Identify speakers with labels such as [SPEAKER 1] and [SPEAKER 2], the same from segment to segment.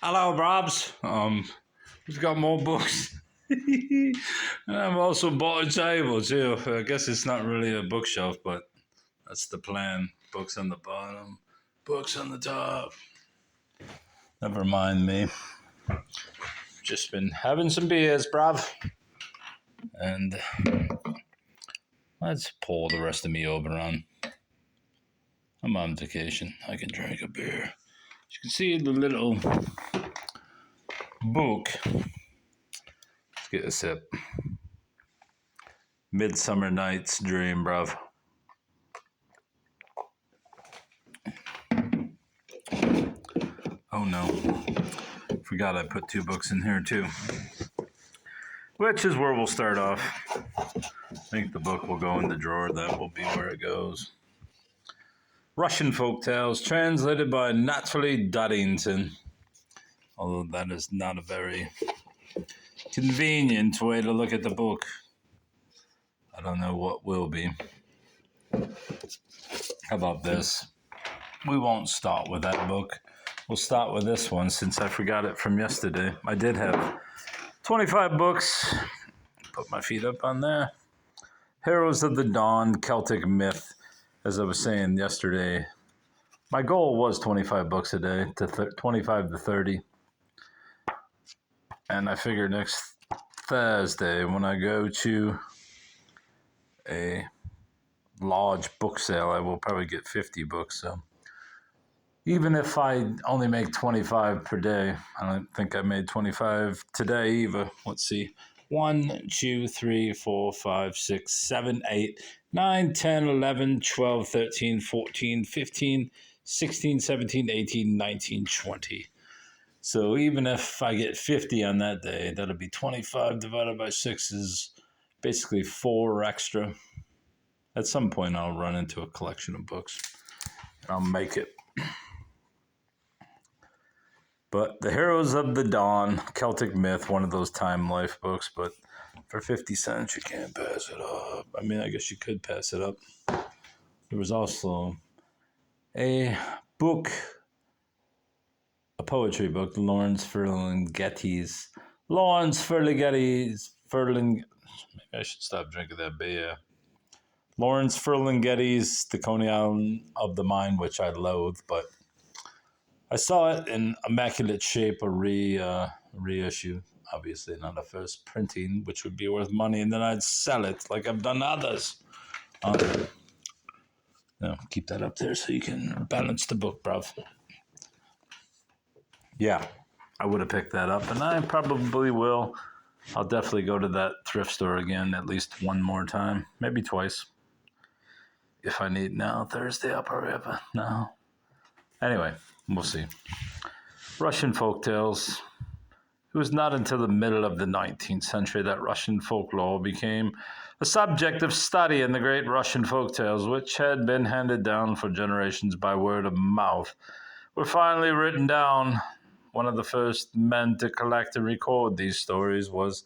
[SPEAKER 1] Hello, Brobs. We've got more books. And I've also bought a table too. I guess it's not really a bookshelf, but that's the plan. Books on the bottom, books on the top. Never mind me. Just been having some beers, bruv. And let's pour the rest of me over on. I'm on vacation. I can drink a beer. As you can see the little book. Let's get a sip. Midsummer Night's Dream, bruv. Oh no. Forgot I put 2 books in here too. Which is where we'll start off. I think the book will go in the drawer. That will be where it goes. Russian Folk Tales, translated by Natalie Duddington. Although that is not a very convenient way to look at the book. I don't know what will be. How about this? We won't start with that book. We'll start with this one since I forgot it from yesterday. I did have 25 books. Put my feet up on there. Heroes of the Dawn, Celtic Myth. As I was saying yesterday, my goal was 25 books a day, to 25 to 30. And I figure next Thursday, when I go to a large book sale, I will probably get 50 books. So even if I only make 25 per day, I don't think I made 25 today either. Let's see. 1, 2, 3, 4, 5, 6, 7, 8, 9, 10, 11, 12, 13, 14, 15, 16, 17, 18, 19, 20. So even if I get 50 on that day, that'll be 25 divided by 6 is basically 4 extra. At some point, I'll run into a collection of books. I'll make it. But The Heroes of the Dawn, Celtic Myth, one of those Time Life books, but for 50 cents, you can't pass it up. I mean, I guess you could pass it up. There was also a book, a poetry book, Lawrence Ferlinghetti's. Maybe I should stop drinking that beer. Lawrence Ferlinghetti's The Coney Island of the Mind, which I loathe, but I saw it in immaculate shape, a reissue. Obviously not a first printing, which would be worth money, and then I'd sell it like I've done others. Keep that up there so you can balance the book, bruv. Yeah, I would have picked that up, and I probably will. I'll definitely go to that thrift store again at least one more time, maybe twice. If I need now, Thursday, I'll probably have a no. Anyway, we'll see. Russian folk tales. It was not until the middle of the 19th century that Russian folklore became a subject of study in the great Russian folk tales, which had been handed down for generations by word of mouth, were finally written down. One of the first men to collect and record these stories was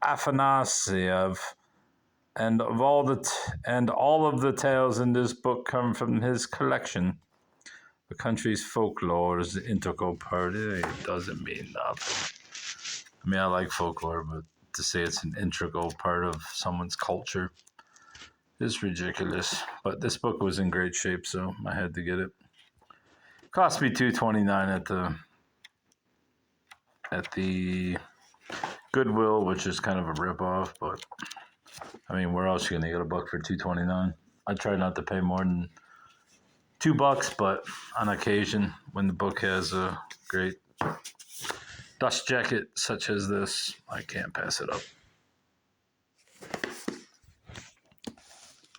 [SPEAKER 1] Afanasyev, and all of the tales in this book come from his collection. The country's folklore is an integral part. It doesn't mean nothing. I mean, I like folklore, but to say it's an integral part of someone's culture is ridiculous. But this book was in great shape, so I had to get it. It cost me $2.29 at the Goodwill, which is kind of a ripoff. But I mean, where else are you gonna get a book for $2.29? I try not to pay more than $2, but on occasion, when the book has a great dust jacket such as this, I can't pass it up.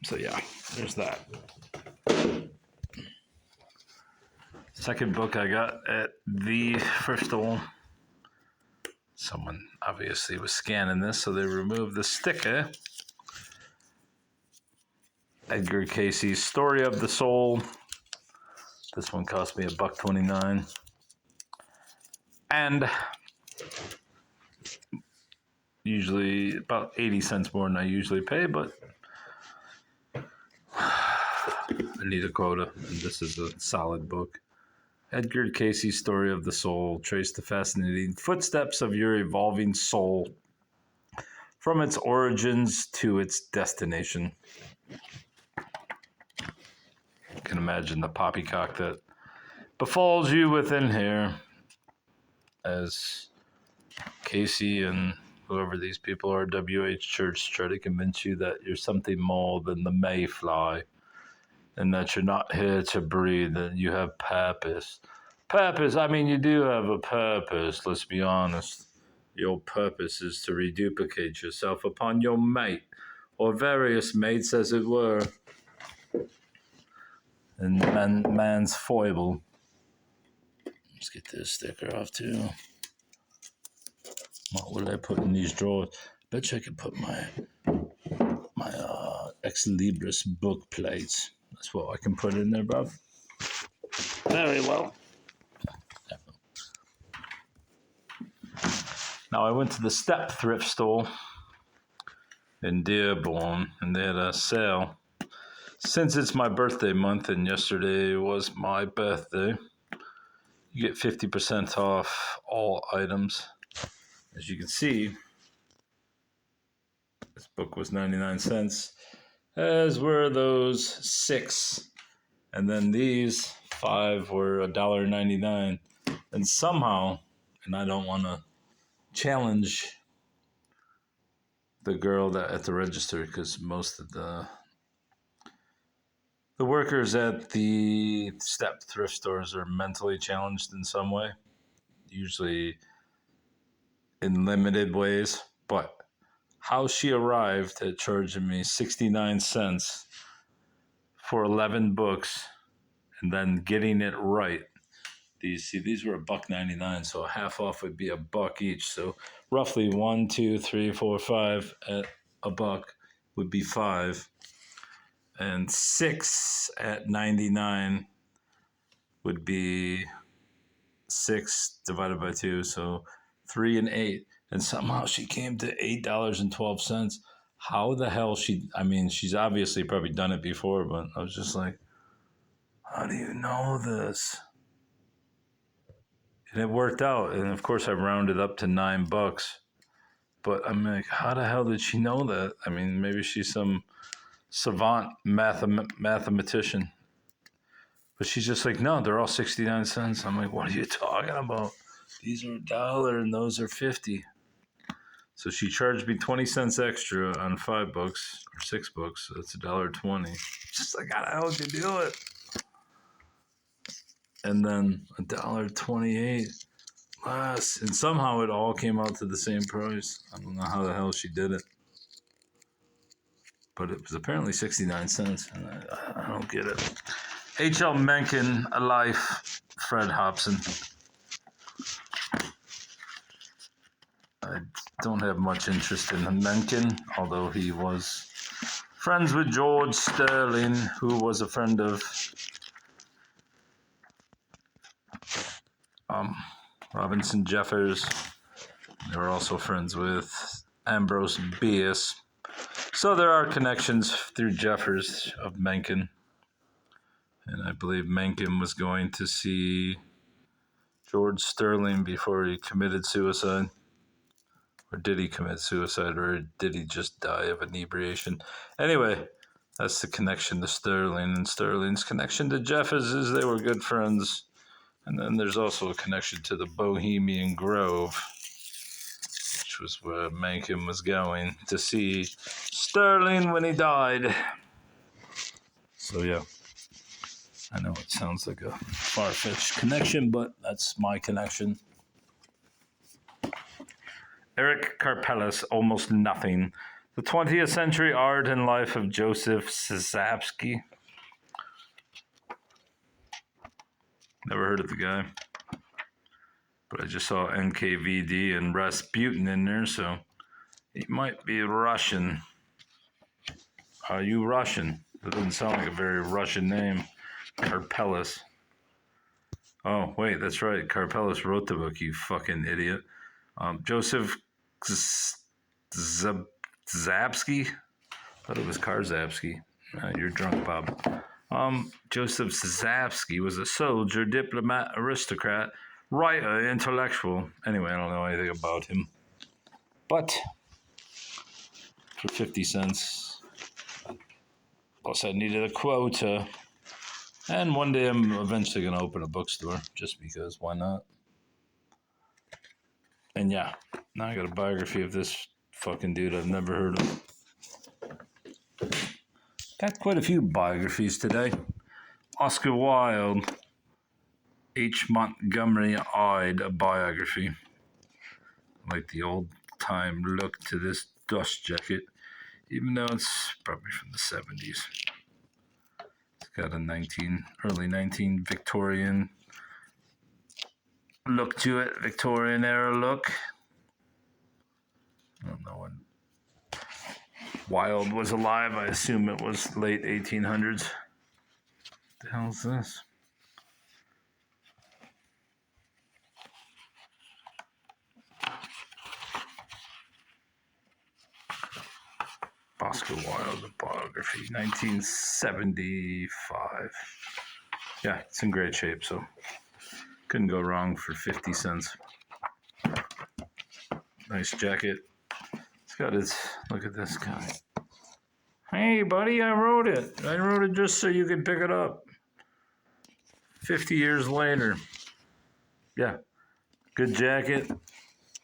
[SPEAKER 1] So yeah, there's that. Second book I got at the thrift store. Someone obviously was scanning this, so they removed the sticker. Edgar Casey's Story of the Soul. This one cost me $1.29. And usually about 80 cents more than I usually pay, but I need a quota, and this is a solid book. Edgar Cayce's story of the soul. Trace the fascinating footsteps of your evolving soul from its origins to its destination. You can imagine the poppycock that befalls you within here as Casey and whoever these people are, WH Church, try to convince you that you're something more than the mayfly and that you're not here to breathe, that you have purpose. Purpose, I mean, you do have a purpose, let's be honest. Your purpose is to reduplicate yourself upon your mate, or various mates, as it were. And man's foible. Let's get this sticker off, too. What will I put in these drawers? Bet you I could put my Ex Libris book plates. That's what I can put in there, bruv. Very well. Now, I went to the Step thrift store in Dearborn, and they had a sale. Since it's my birthday month, and yesterday was my birthday, you get 50% off all items. As you can see, this book was 99 cents, as were those 6. And then these 5 were $1.99. And somehow, and I don't want to challenge the girl that at the register, because most of the workers at the Step thrift stores are mentally challenged in some way, usually in limited ways. But how she arrived at charging me 69 cents for 11 books and then getting it right. These were $1.99, so half off would be $1 each. So roughly 1, 2, 3, 4, 5 at $1 would be 5, and 6 at 99 would be 6 divided by 2, so 3 and 8. And somehow she came to $8.12. How the hell she's obviously probably done it before, but I was just like, how do you know this? And it worked out. And of course, I rounded up to $9. But I'm like, how the hell did she know that? I mean, maybe she's some savant mathematician. But she's just like, no, they're all 69 cents. I'm like, what are you talking about? These are $1 and those are 50. So she charged me 20 cents extra on 5 books or 6 books. So that's $1.20. Just like, how the hell did you do it? And then $1.28 less. And somehow it all came out to the same price. I don't know how the hell she did it. But it was apparently 69 cents. And I don't get it. H.L. Mencken, A Life, Fred Hobson. I don't have much interest in Mencken, although he was friends with George Sterling, who was a friend of Robinson Jeffers. They were also friends with Ambrose Bierce. So there are connections through Jeffers of Mencken. And I believe Mencken was going to see George Sterling before he committed suicide. Or did he commit suicide, or did he just die of inebriation? Anyway, that's the connection to Sterling. And Sterling's connection to Jeffers is they were good friends. And then there's also a connection to the Bohemian Grove, which was where Mencken was going to see Sterling when he died. So, yeah. I know it sounds like a far-fetched connection, but that's my connection. Eric Karpeles, Almost Nothing. The 20th Century Art and Life of Joseph Szapski. Never heard of the guy. But I just saw NKVD and Rasputin in there, so he might be Russian. Are you Russian? That doesn't sound like a very Russian name. Karpeles. Oh, wait, that's right. Karpeles wrote the book, you fucking idiot. Joseph Szapski? I thought it was Karzapski. You're drunk, Bob. Joseph Zazavsky was a soldier, diplomat, aristocrat, writer, intellectual. Anyway, I don't know anything about him. But for 50 cents, plus I needed a quota. And one day I'm eventually going to open a bookstore, just because, why not? And yeah, now I got a biography of this fucking dude I've never heard of. Got quite a few biographies today. Oscar Wilde, H. Montgomery Ide, a biography. I like the old time look to this dust jacket, even though it's probably from the 70s. It's got a early 19 Victorian look to it, Victorian era look. I don't know when Wilde was alive. I assume it was late 1800s. What the hell is this? Oscar Wilde biography, 1975. Yeah, it's in great shape, so couldn't go wrong for 50 cents. Nice jacket. It's got its, look at this guy. Hey, buddy, I wrote it. I wrote it just so you could pick it up. 50 years later. Yeah, good jacket,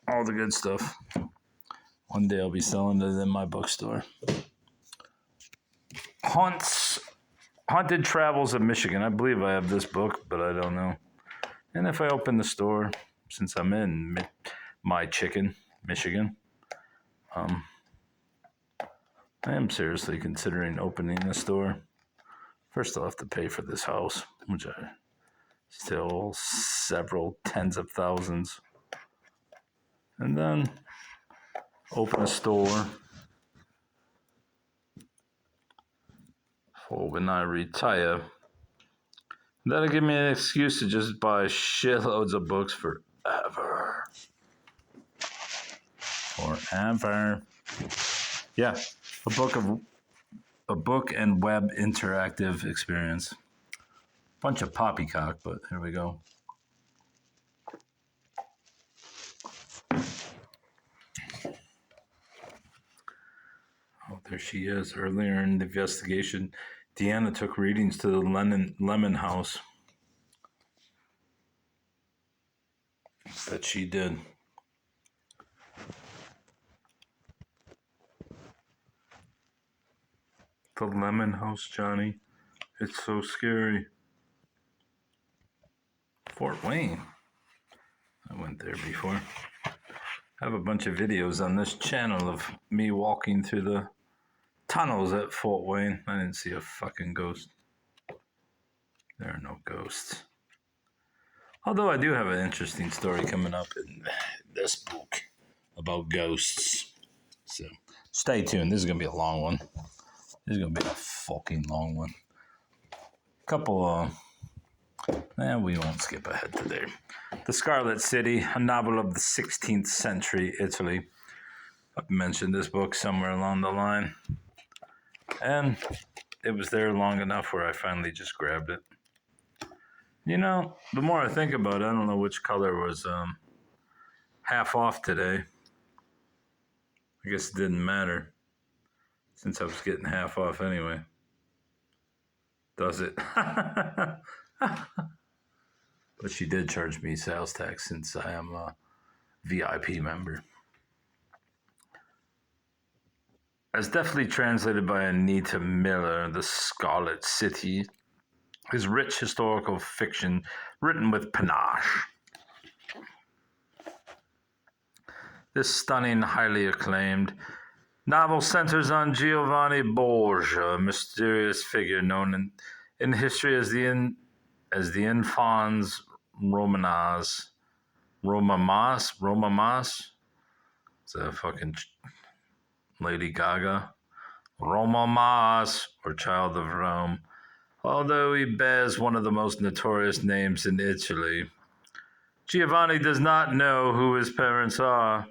[SPEAKER 1] all the good stuff. One day I'll be selling it in my bookstore. Haunted Travels of Michigan. I believe I have this book, but I don't know. And if I open the store, since I'm in Michigan, I am seriously considering opening the store. First, I'll have to pay for this house, which I still several tens of thousands. And then open a store for when I retire. That'll give me an excuse to just buy shitloads of books forever. Forever. Yeah, a book and web interactive experience. Bunch of poppycock, but here we go. Oh, there she is. Earlier in the investigation, Deanna took readings to the Lemon House. That she did. The Lemon House, Johnny. It's so scary. Fort Wayne. I went there before. I have a bunch of videos on this channel of me walking through the tunnels at Fort Wayne. I didn't see a fucking ghost. There are no ghosts. Although I do have an interesting story coming up in this book about ghosts. So stay tuned. This is going to be a long one. This is going to be a fucking long one. We won't skip ahead today. The Scarlet City, a novel of the 16th century Italy. I've mentioned this book somewhere along the line. And it was there long enough where I finally just grabbed it. You know, the more I think about it, I don't know which color was half off today. I guess it didn't matter since I was getting half off anyway. Does it? But she did charge me sales tax since I am a VIP member. As deftly translated by Anita Miller, The Scarlet City is rich historical fiction written with panache. This stunning, highly acclaimed novel centers on Giovanni Borgia, a mysterious figure known in history as the Infans Romanas. Romamas? It's a fucking Lady Gaga. Romamas, or Child of Rome. Although he bears one of the most notorious names in Italy, Giovanni does not know who his parents are.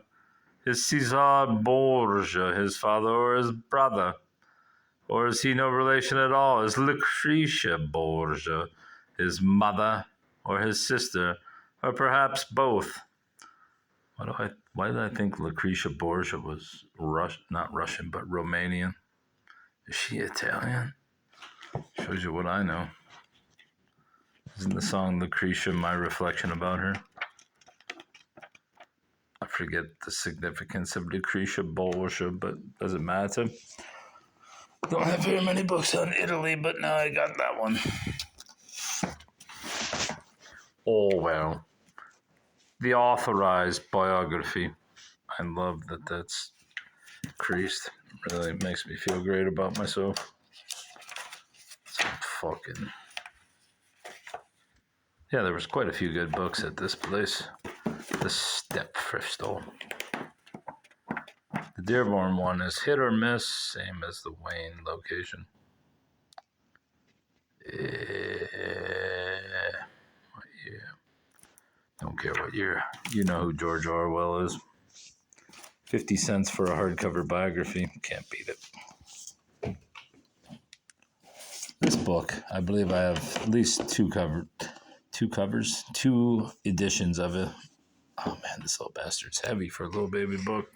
[SPEAKER 1] Is Cesare Borgia his father or his brother? Or is he no relation at all? Is Lucretia Borgia his mother or his sister, or perhaps both? Why did I think Lucretia Borgia was not Russian, but Romanian? Is she Italian? Shows you what I know. Isn't the song Lucretia my reflection about her? I forget the significance of Lucretia Borgia, but doesn't matter. Don't have very many books on Italy, but now I got that one. Oh, well. The authorized biography. I love that that's creased. Really makes me feel great about myself. Fucking... Yeah, there was quite a few good books at this place. The Step Thrift Store. The Dearborn one is hit or miss, same as the Wayne location. What year? Don't care what year. You know who George Orwell is. 50 cents for a hardcover biography. Can't beat it. This book, I believe I have at least two editions of it. Oh man, this little bastard's heavy for a little baby book.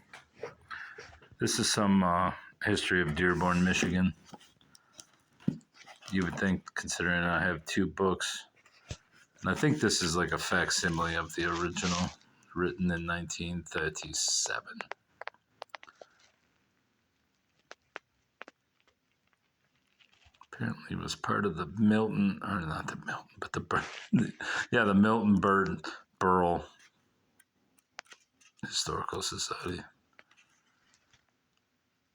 [SPEAKER 1] This is some history of Dearborn, Michigan. You would think, considering I have two books. And I think this is like a facsimile of the original, written in 1937. Apparently it was part of the Milton, or not the Milton, but the Milton Berle Historical Society.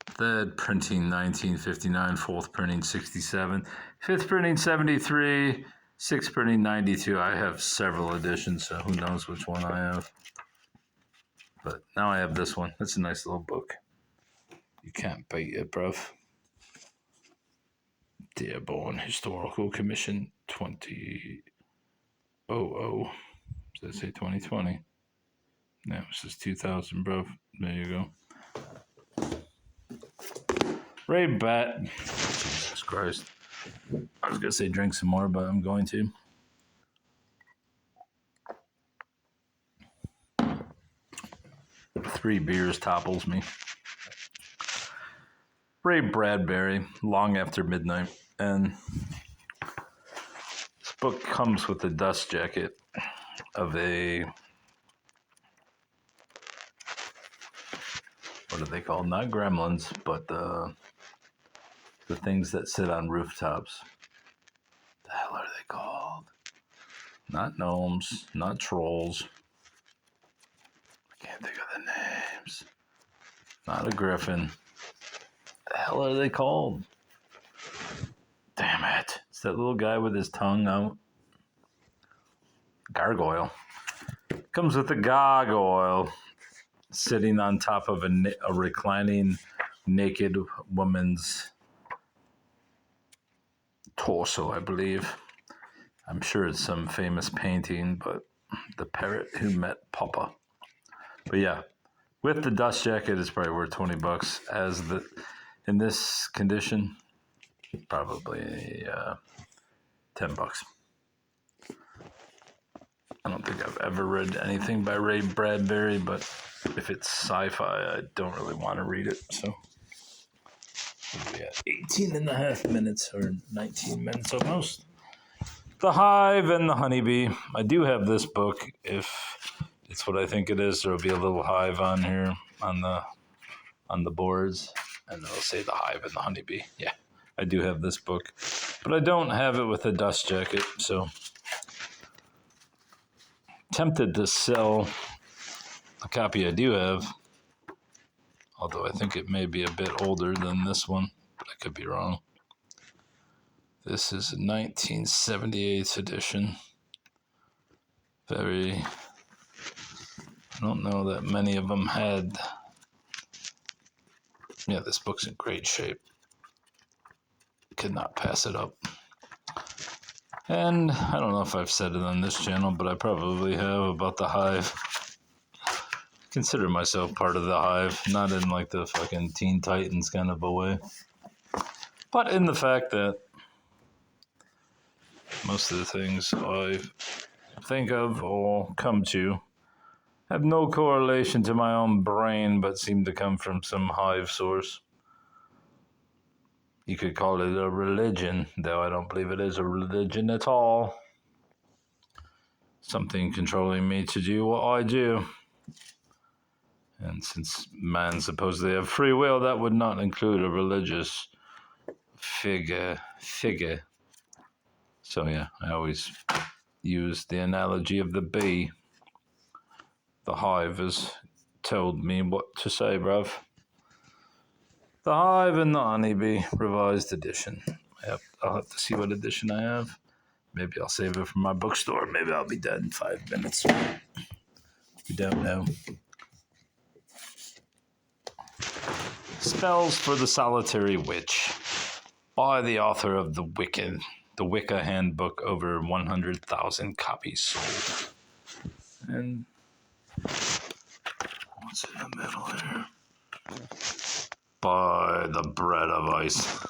[SPEAKER 1] Third printing 1959, fourth printing 67, fifth printing 73, sixth printing 92. I have several editions, so who knows which one I have. But now I have this one. It's a nice little book. You can't beat it, bruv. Dearborn Historical Commission 2000. Does that say 2020? No, it says 2000, bruv. There you go. Ray Bat. Jesus Christ. I was going to say drink some more, but I'm going to. Three beers topples me. Ray Bradbury, Long After Midnight. And this book comes with a dust jacket of a... What are they called? Not gremlins, but the things that sit on rooftops. The hell are they called? Not gnomes, not trolls. I can't think of the names. Not a griffin. The hell are they called? Damn it. It's that little guy with his tongue out. Gargoyle. Comes with a gargoyle sitting on top of a reclining naked woman's torso, I believe. I'm sure it's some famous painting, but the parrot who met Papa. But yeah, with the dust jacket, it's probably worth $20. In this condition, probably $10. I don't think I've ever read anything by Ray Bradbury, but if it's sci-fi, I don't really want to read it. So we got 18 and a half minutes, or 19 minutes almost. The Hive and the Honeybee. I do have this book. If it's what I think it is, there'll be a little hive on here on the boards, and it'll say the Hive and the Honeybee. Yeah, I do have this book, but I don't have it with a dust jacket, so tempted to sell a copy I do have, although I think it may be a bit older than this one, but I could be wrong. This is a 1978 edition. I don't know that many of them had. Yeah, this book's in great shape. Could not pass it up. And I don't know if I've said it on this channel, but I probably have, about the Hive. Consider myself part of the Hive, not in like the fucking Teen Titans kind of a way. But in the fact that most of the things I think of or come to have no correlation to my own brain but seem to come from some hive source. You could call it a religion, though I don't believe it is a religion at all. Something controlling me to do what I do. And since man supposedly have free will, that would not include a religious figure. So yeah, I always use the analogy of the bee. The hive has told me what to say, bruv. The Hive and the Honeybee revised edition. Yep, I'll have to see what edition I have. Maybe I'll save it from my bookstore. Maybe I'll be dead in 5 minutes. We don't know. Spells for the Solitary Witch by the author of The Wicca Handbook, over 100,000 copies sold. And what's in the middle here? By the Bread of Ice.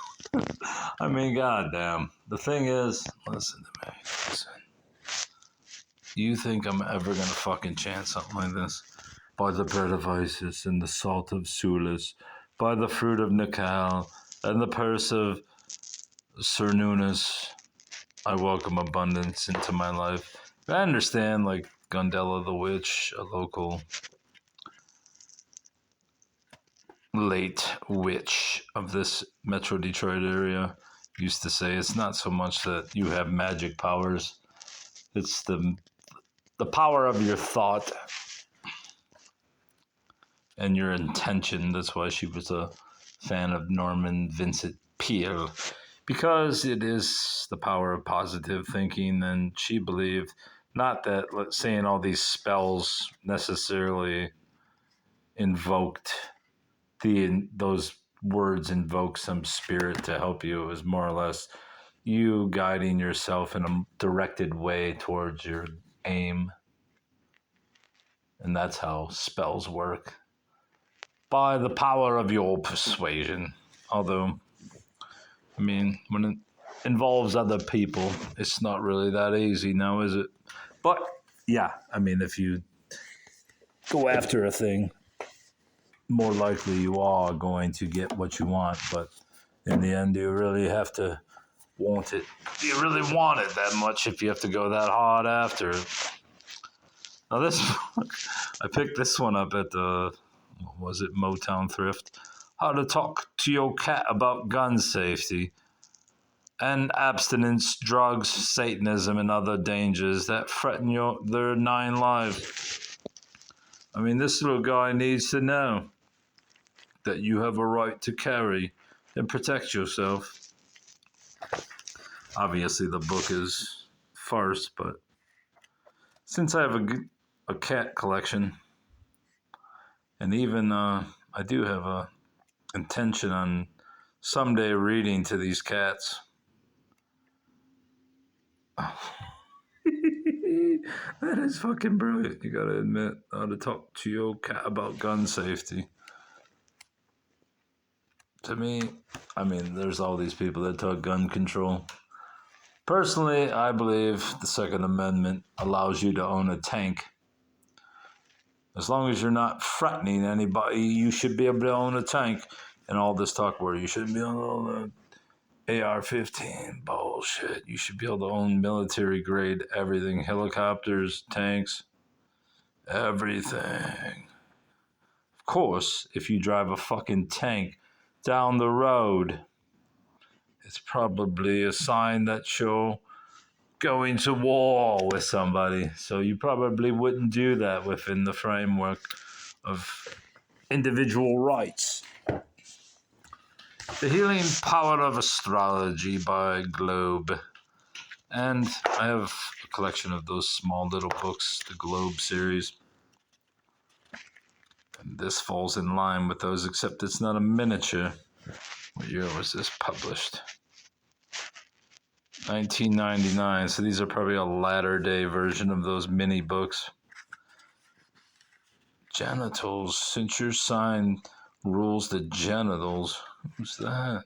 [SPEAKER 1] I mean, goddamn. The thing is, listen to me. Listen. You think I'm ever gonna fucking chant something like this? By the bread of Isis and the salt of Sulis, by the fruit of Nikal and the purse of Cernunnos, I welcome abundance into my life. I understand, like Gundella the Witch, a local late witch of this Metro Detroit area, used to say it's not so much that you have magic powers, it's the power of your thought and your intention. That's why she was a fan of Norman Vincent Peale, because it is the power of positive thinking. And she believed not that saying all these spells necessarily invoked those words invoke some spirit to help you. It was more or less you guiding yourself in a directed way towards your aim. And that's how spells work. By the power of your persuasion. Although, I mean, when it involves other people, it's not really that easy now, is it? But, yeah, I mean, if you go after a thing, more likely you are going to get what you want. But in the end, do you really have to want it? Do you really want it that much if you have to go that hard after it? Now this, I picked this one up at the, was it Motown Thrift? How to talk to your cat about gun safety and abstinence, drugs, Satanism, and other dangers that threaten their 9 lives. I mean, this little guy needs to know that you have a right to carry and protect yourself. Obviously, the book is farce, but since I have a cat collection, and even I do have a intention on someday reading to these cats. That is fucking brilliant. You gotta admit, how to talk to your cat about gun safety. To me, I mean, there's all these people that talk gun control. Personally, I believe the Second Amendment allows you to own a tank. As long as you're not threatening anybody, you should be able to own a tank. And all this talk where you shouldn't be on all the AR-15 bullshit. You should be able to own military grade everything. Helicopters, tanks, everything. Of course, if you drive a fucking tank down the road, it's probably a sign that you're going to war with somebody. So you probably wouldn't do that within the framework of individual rights. The Healing Power of Astrology by Globe. And I have a collection of those small little books, the Globe series. And this falls in line with those, except it's not a miniature. What year was this published? 1999. So these are probably a latter day version of those mini books. Genitals. Since your sign rules the genitals. Who's that?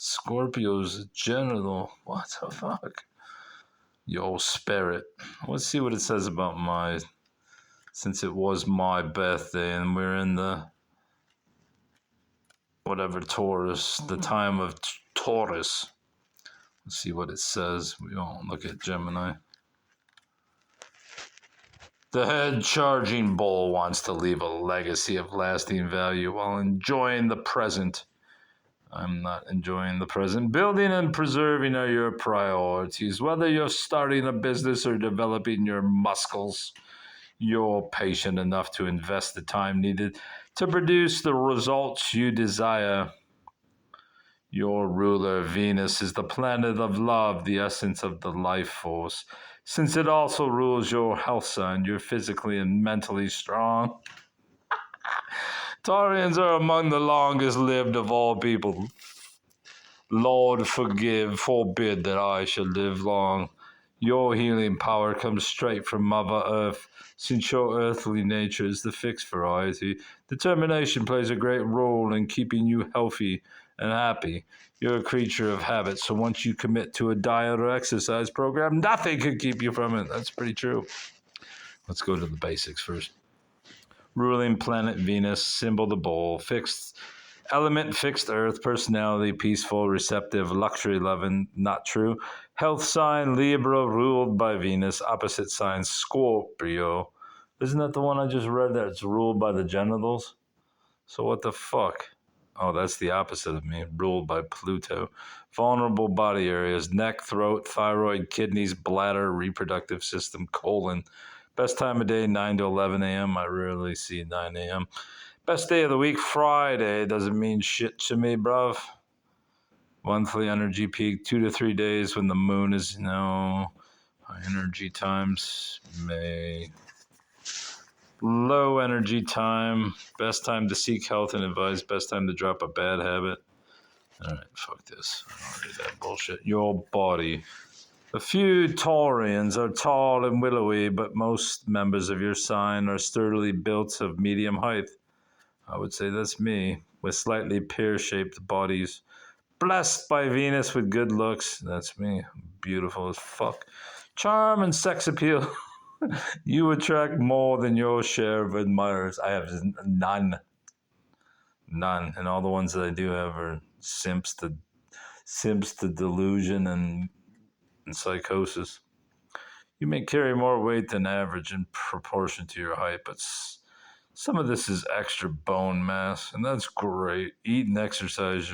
[SPEAKER 1] Scorpio's genital. What the fuck? Yo, spirit. Let's see what it says about since it was my birthday and we're in the whatever Taurus, the time of Taurus. Let's see what it says. We don't look at Gemini. The head charging bull wants to leave a legacy of lasting value while enjoying the present. I'm not enjoying the present. Building and preserving are your priorities. Whether you're starting a business or developing your muscles, you're patient enough to invest the time needed to produce the results you desire. Your ruler, Venus, is the planet of love, the essence of the life force. Since it also rules your health sign, you're physically and mentally strong. Taurians are among the longest lived of all people. Lord, forbid that I should live long. Your healing power comes straight from Mother Earth. Since your earthly nature is the fixed variety, determination plays a great role in keeping you healthy and happy. You're a creature of habit, so once you commit to a diet or exercise program, nothing can keep you from it. That's pretty true. Let's go to the basics first. Ruling planet Venus, symbol the bull, fixed element, fixed earth, personality, peaceful, receptive, luxury loving, not true. Health sign, Libra, ruled by Venus. Opposite sign, Scorpio. Isn't that the one I just read that it's ruled by the genitals? So what the fuck? Oh, that's the opposite of me, ruled by Pluto. Vulnerable body areas, neck, throat, thyroid, kidneys, bladder, reproductive system, colon. Best time of day, 9 to 11 a.m. I rarely see 9 a.m. Best day of the week, Friday. Doesn't mean shit to me, bruv. Monthly energy peak, 2 to 3 days when the moon is, high energy times, May. Low energy time, best time to seek health and advice, best time to drop a bad habit. All right, fuck this. I don't read that bullshit. Your body. A few Taurians are tall and willowy, but most members of your sign are sturdily built of medium height. I would say that's me, with slightly pear-shaped bodies. Blessed by Venus with good looks. That's me. Beautiful as fuck. Charm and sex appeal. You attract more than your share of admirers. I have none. None. And all the ones that I do have are simps to delusion and psychosis. You may carry more weight than average in proportion to your height, but some of this is extra bone mass, and that's great. Eat and exercise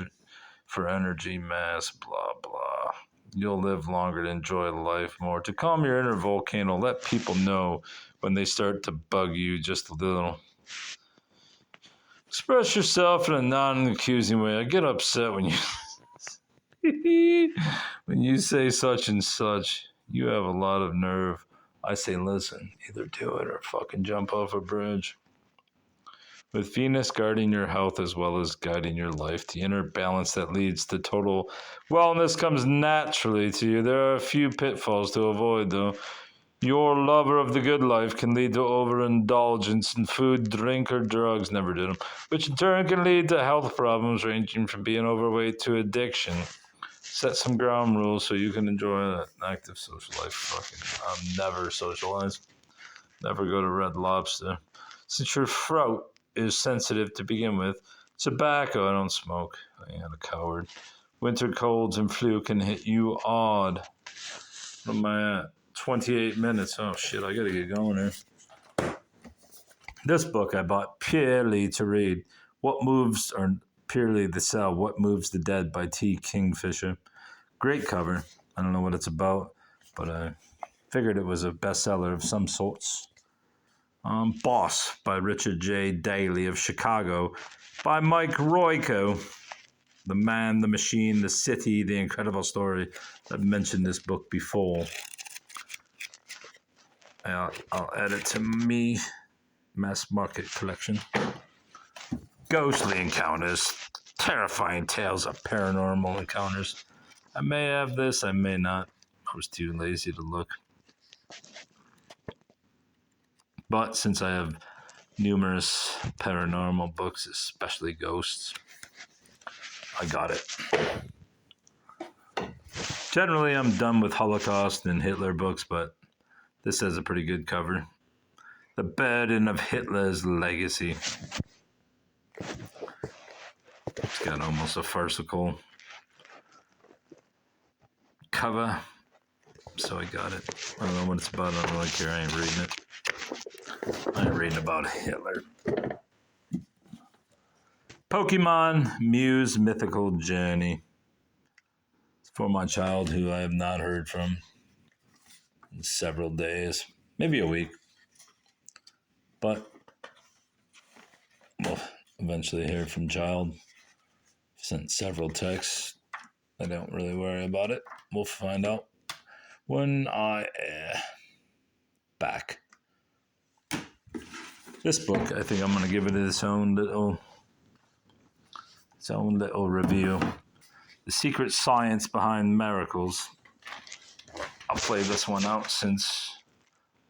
[SPEAKER 1] for energy, mass, blah, blah. You'll live longer to enjoy life more. To calm your inner volcano, let people know when they start to bug you just a little. Express yourself in a non-accusing way. I get upset when you say such and such. You have a lot of nerve. I say, listen, either do it or fucking jump off a bridge. With Venus guarding your health as well as guiding your life, the inner balance that leads to total wellness comes naturally to you. There are a few pitfalls to avoid, though. Your lover of the good life can lead to overindulgence in food, drink, or drugs, never did them, which in turn can lead to health problems ranging from being overweight to addiction. Set some ground rules so you can enjoy an active social life. Fucking, never socialize. Never go to Red Lobster. Since your throat is sensitive to begin with, tobacco, I don't smoke. I ain't a coward. Winter colds and flu can hit you odd. What am I at? 28 minutes. Oh shit, I gotta get going here. This book I bought purely to read. Purely to sell, What Moves the Dead by T. Kingfisher. Great cover. I don't know what it's about, but I figured it was a bestseller of some sorts. Boss by Richard J. Daley of Chicago by Mike Royko. The Man, the Machine, the City, the Incredible Story. I've mentioned this book before. I'll add it to me mass market collection. Ghostly encounters. Terrifying tales of paranormal encounters. I may have this, I may not. I was too lazy to look. But since I have numerous paranormal books, especially ghosts, I got it. Generally, I'm done with Holocaust and Hitler books, but this has a pretty good cover. The Burden of Hitler's Legacy. It's got almost a farcical cover, so I got it. I don't know what it's about. I don't really care. I ain't reading it. I ain't reading about Hitler. Pokemon Mew's Mythical Journey. It's for my child who I have not heard from in several days, maybe a week. But we'll eventually hear from child. Sent several texts. I don't really worry about it. We'll find out when I back. This book, I think I'm going to give it its own little review. The Secret Science Behind Miracles. I'll play this one out since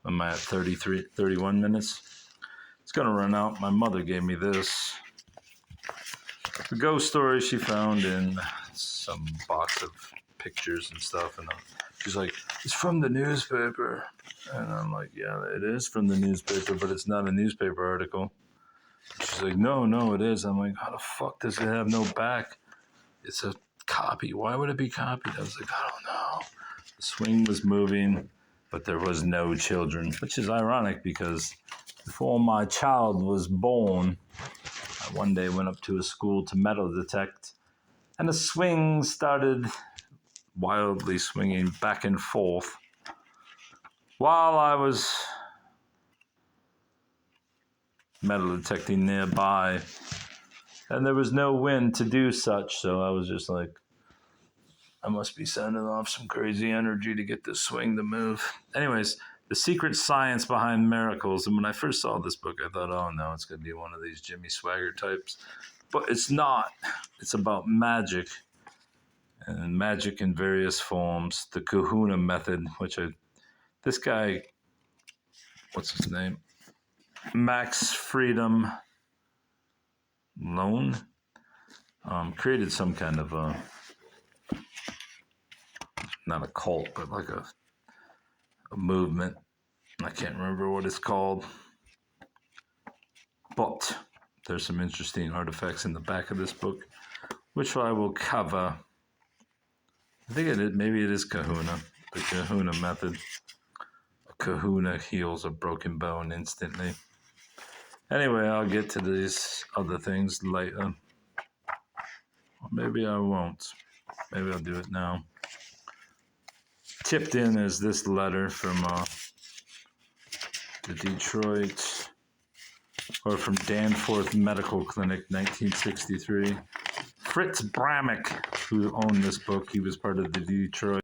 [SPEAKER 1] I'm at 31 minutes. It's going to run out. My mother gave me this. The ghost story she found in some box of pictures and stuff. And she's like, it's from the newspaper. And I'm like, yeah, it is from the newspaper, but it's not a newspaper article. She's like, no, it is. I'm like, how the fuck does it have no back? It's a copy. Why would it be copied? I was like, I don't know. The swing was moving, but there was no children, which is ironic because before my child was born, I one day went up to a school to metal detect, and the swing started wildly swinging back and forth while I was metal detecting nearby, and there was no wind to do such, so I was just like, I must be sending off some crazy energy to get this swing to move. Anyways, The Secret Science Behind Miracles. And when I first saw this book, I thought, oh no, it's going to be one of these Jimmy Swaggart types. But it's not. It's about magic. And magic in various forms. The Kahuna method, this guy, what's his name? Max Freedom Loan, created some kind of not a cult, but like a movement. I can't remember what it's called. But there's some interesting artifacts in the back of this book, which I will cover. I think maybe it is Kahuna, the Kahuna method. A Kahuna heals a broken bone instantly. Anyway, I'll get to these other things later. Or maybe I won't. Maybe I'll do it now. Tipped in is this letter from the Detroit, or from Danforth Medical Clinic, 1963. Fritz Bramick, who owned this book, he was part of the Detroit